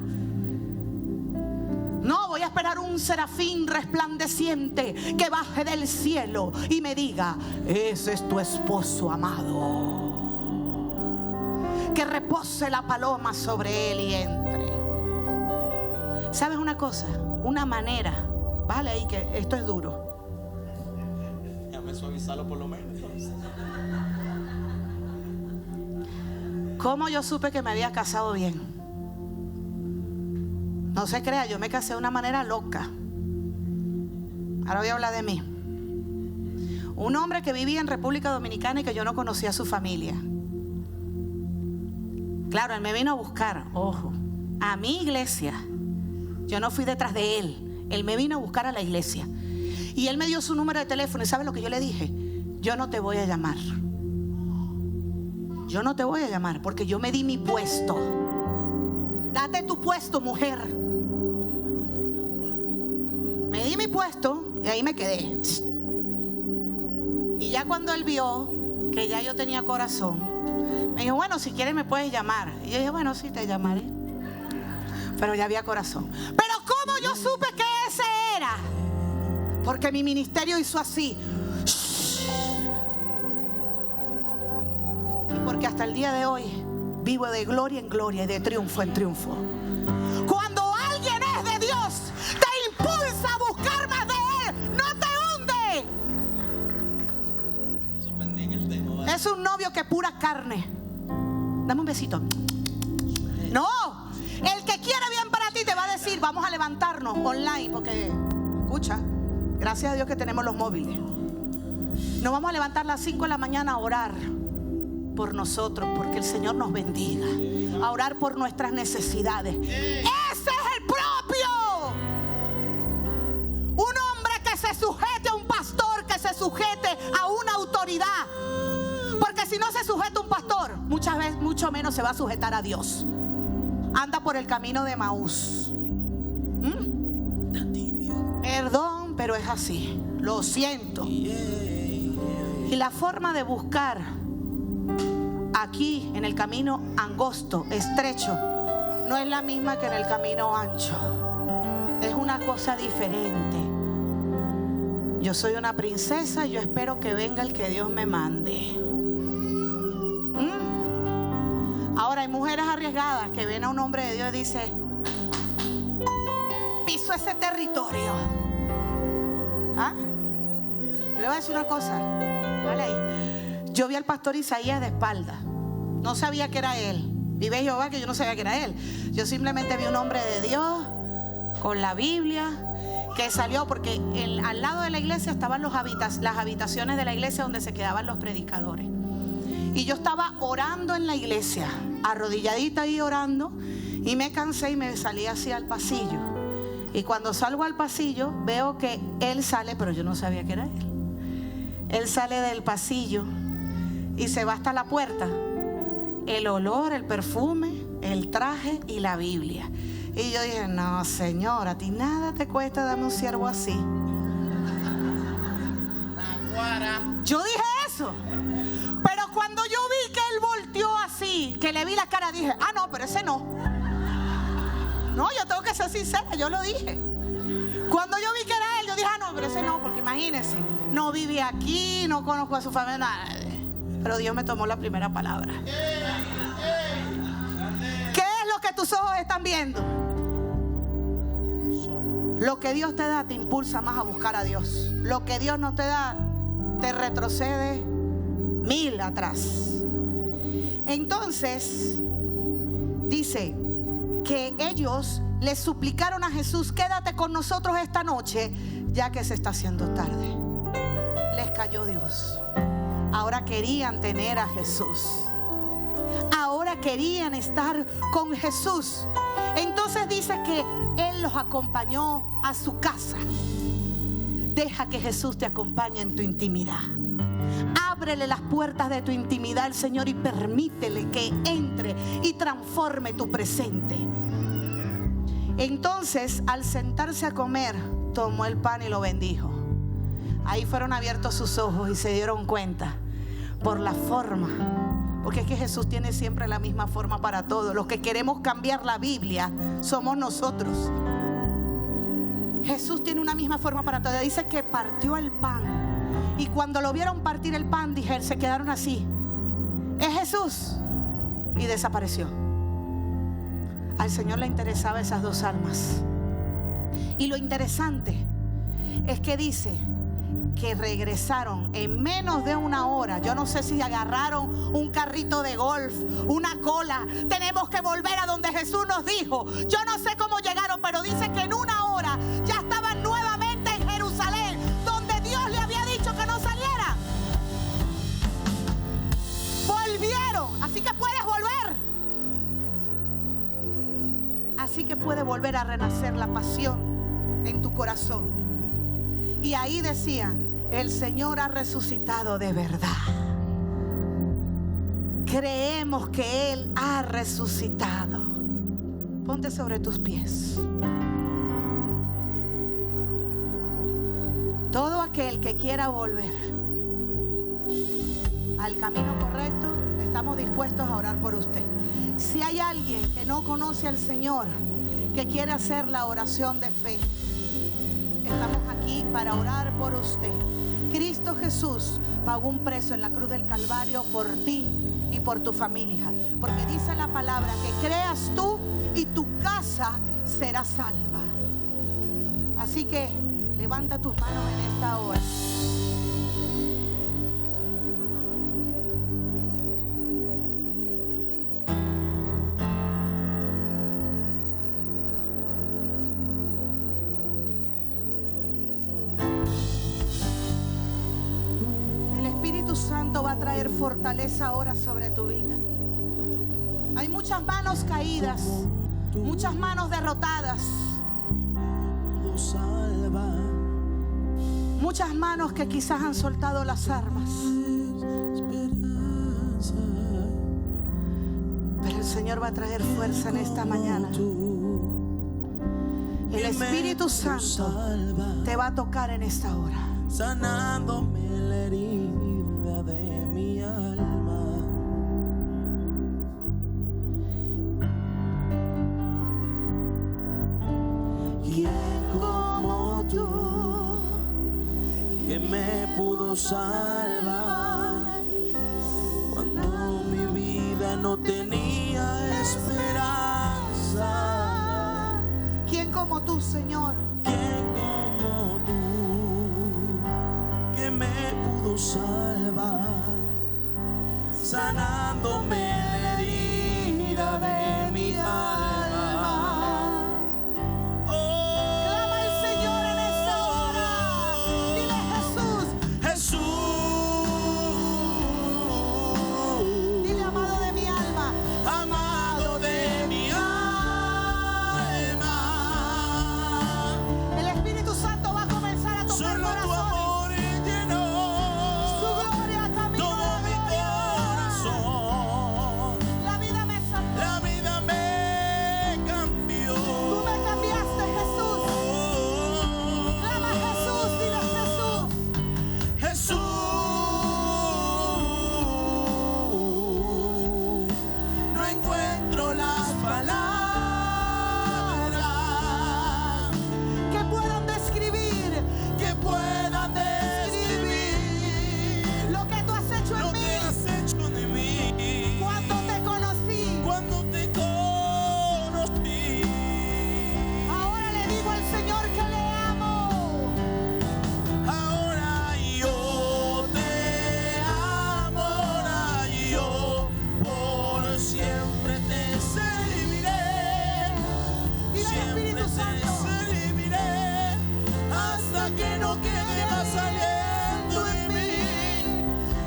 No, voy a esperar un serafín resplandeciente que baje del cielo y me diga: ese es tu esposo amado. Que repose la paloma sobre él y entre. ¿Sabes una cosa? Una manera. Vale, ahí que esto es duro.
Déjame suavizarlo por lo menos.
¿Cómo yo supe que me había casado bien? No se crea, yo me casé de una manera loca. Ahora voy a hablar de mí. Un hombre que vivía en República Dominicana y que yo no conocía a su familia. Claro, él me vino a buscar, ojo, a mi iglesia. Yo no fui detrás de él. Él me vino a buscar a la iglesia. Y él me dio su número de teléfono. ¿Y sabes lo que yo le dije? Yo no te voy a llamar. Yo no te voy a llamar porque yo me di mi puesto. Date tu puesto, mujer. Me di mi puesto y ahí me quedé. Y ya cuando él vio que ya yo tenía corazón, me dijo: bueno, si quieres me puedes llamar. Y yo dije: bueno, sí, te llamaré. Pero ya había corazón. Pero ¿cómo yo supe que ese era? Porque mi ministerio hizo así. Y porque hasta el día de hoy vivo de gloria en gloria y de triunfo en triunfo. Cuando alguien es de Dios, te impulsa a buscar más de Él. No te hunde.
Suspendí en el tema, ¿vale?
Es un novio que pura carne. Dame un besito. No, el que quiere bien para ti te va a decir: vamos a levantarnos online. Porque, escucha, gracias a Dios que tenemos los móviles. Nos vamos a levantar a las 5 de la mañana a orar por nosotros, porque el Señor nos bendiga. A orar por nuestras necesidades. Ese es el propio. Un hombre que se sujete a un pastor, que se sujete a una autoridad. Porque si no se sujeta a un pastor, muchas veces, mucho menos se va a sujetar a Dios. Anda por el camino de Maús. Perdón, pero es así. Lo siento. Y la forma de buscar aquí en el camino angosto, estrecho, no es la misma que en el camino ancho. Es una cosa diferente. Yo soy una princesa y yo espero que venga el que Dios me mande. Ahora hay mujeres arriesgadas que ven a un hombre de Dios y dicen: piso ese territorio. ¿Ah? Yo le voy a decir una cosa. Vale ahí. Yo vi al pastor Isaías de espalda. No sabía que era él. Vive Jehová que yo no sabía que era él. Yo simplemente vi un hombre de Dios con la Biblia que salió, porque al lado de la iglesia estaban las habitaciones de la iglesia donde se quedaban los predicadores. Y yo estaba orando en la iglesia, arrodilladita ahí orando, y me cansé y me salí así al pasillo. Y cuando salgo al pasillo veo que él sale, pero yo no sabía que era él. Él sale del pasillo y se va hasta la puerta. El olor, el perfume, el traje y la Biblia. Y yo dije: no, Señor, a ti nada te cuesta darme un siervo así. Yo dije eso. Pero cuando yo vi que él volteó así, que le vi la cara, dije: ah, no, pero ese no. No, yo tengo que ser sincera, yo lo dije. Cuando yo vi que era él, yo dije: ah, no, pero ese no, porque imagínense, no vive aquí, no conozco a su familia, nada. Pero Dios me tomó la primera palabra. ¿Qué es lo que tus ojos están viendo? Lo que Dios te da te impulsa más a buscar a Dios. Lo que Dios no te da te retrocede 1000 atrás. Entonces dice que ellos le suplicaron a Jesús: quédate con nosotros esta noche, ya que se está haciendo tarde. Les cayó Dios. Ahora querían tener a Jesús. Ahora querían estar con Jesús. Entonces dice que Él los acompañó a su casa. Deja que Jesús te acompañe en tu intimidad. Ábrele las puertas de tu intimidad al Señor y permítele que entre y transforme tu presente. Entonces, al sentarse a comer, tomó el pan y lo bendijo. Ahí fueron abiertos sus ojos y se dieron cuenta por la forma, Porque es que Jesús tiene siempre la misma forma para todos. Los que queremos cambiar la Biblia somos nosotros. Jesús tiene una misma forma para todos. Dice que partió el pan. Y cuando lo vieron partir el pan, se quedaron así. Es Jesús. Y desapareció. Al Señor le interesaba esas dos almas. Y lo interesante es que dice que regresaron en menos de una hora. Yo no sé si agarraron un carrito de golf, una cola. Tenemos que volver a donde Jesús nos dijo. Yo no sé cómo llegaron, pero dice que en una hora ya estaban nuevamente en Jerusalén, donde Dios le había dicho que no salieran. Volvieron. Así que puedes volver. Así que puede volver a renacer la pasión en tu corazón. Y ahí decía: el Señor ha resucitado de verdad. Creemos que Él ha resucitado. Ponte sobre tus pies. Todo aquel que quiera volver al camino correcto, estamos dispuestos a orar por usted. Si hay alguien que no conoce al Señor, que quiere hacer la oración de fe, estamos aquí para orar por usted. Cristo Jesús pagó un precio en la cruz del Calvario por ti y por tu familia. Porque dice la palabra que creas tú y tu casa será salva. Así que levanta tus manos en esta hora. Santo va a traer fortaleza ahora sobre tu vida. Hay muchas manos caídas, muchas manos derrotadas, muchas manos que quizás han soltado las armas. Pero el Señor va a traer fuerza en esta mañana. El Espíritu Santo te va a tocar en esta hora,
sanándome la herida de mi alma. ¿Quién como tú que me pudo salvar cuando mi vida no tenía esperanza?
¿Quién como tú, Señor?
¿Quién como tú que me pudo salvar, sanándome la herida de mi alma? Oh,
clama al Señor en esta hora. Dile: Jesús.
Jesús.
Dile: amado de mi alma.
Amado de mi alma.
El Espíritu Santo va a comenzar a tocar
Solo tu
corazones.
amor llenó
Su gloria cambió
todo mi corazón.
La vida me salvó.
La vida me cambió.
Tú me cambiaste, Jesús. Clama a Jesús, dile: Jesús.
Jesús. No encuentro las palabras
Que puedan describir lo que tú has hecho
lo
en
que
mí.
has hecho de mí.
Cuando te conocí.
Cuando te conocí.
Ahora le digo al Señor que le amo.
Ahora yo te amo, ahora yo por siempre te serviré.
Dile al
Siempre
Espíritu
te
Santo.
serviré hasta que no quede más aliento en mí,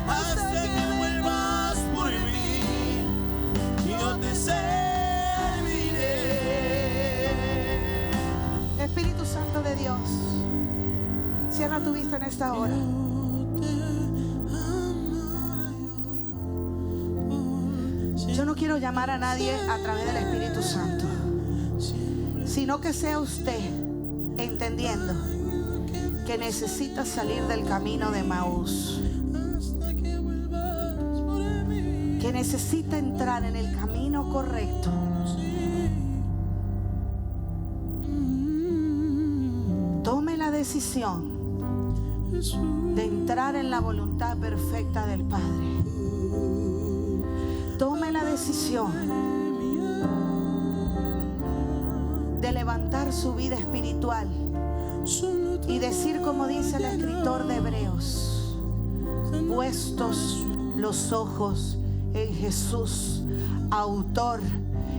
hasta que vuelvas por mí. Yo te serviré.
Espíritu Santo de Dios, cierra tu vista en esta hora. Yo no quiero llamar a nadie a través del Espíritu Santo, sino que sea usted entendiendo que necesita salir del camino de Maús. que necesita entrar en el camino correcto, tome la decisión de entrar en la voluntad perfecta del Padre. Tome la decisión de levantar su vida espiritual y decir, como dice el escritor de Hebreos: puestos los ojos en Jesús, autor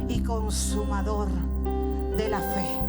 y consumador de la fe.